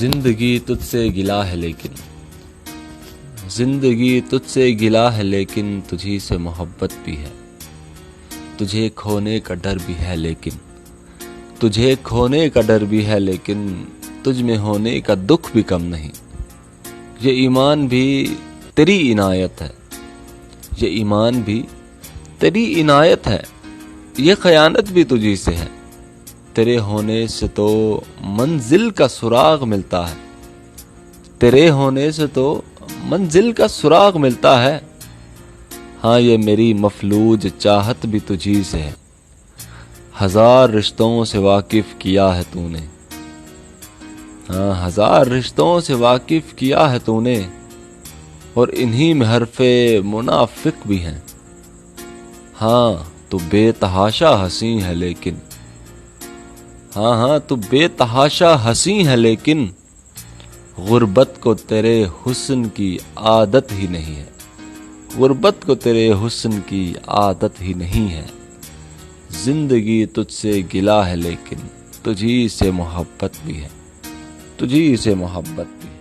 زندگی تجھ سے گلا ہے لیکن زندگی تجھ سے گلا ہے لیکن تجھی سے محبت بھی ہے. تجھے کھونے کا ڈر بھی ہے لیکن تجھے کھونے کا ڈر بھی ہے لیکن تجھ میں ہونے کا دکھ بھی کم نہیں. یہ ایمان بھی تیری عنایت ہے، یہ ایمان بھی تیری عنایت ہے، یہ خیانت بھی تجھی سے ہے. تیرے ہونے سے تو منزل کا سراغ ملتا ہے، تیرے ہونے سے تو منزل کا سراغ ملتا ہے. ہاں یہ میری مفلوج چاہت بھی تجھی سے ہے، ہزار رشتوں سے واقف کیا ہے تو نے. ہاں ہزار رشتوں سے واقف کیا ہے تو نے، اور انہی میں حرف منافق بھی ہیں. ہاں تو بے تحاشا حسین ہے لیکن ہاں تو بے تحاشا حسین ہے لیکن غربت کو تیرے حسن کی عادت ہی نہیں ہے. غربت کو تیرے حسن کی عادت ہی نہیں ہے. زندگی تجھ سے گلا ہے لیکن تجھی سے محبت بھی ہے، تجھی سے محبت بھی ہے.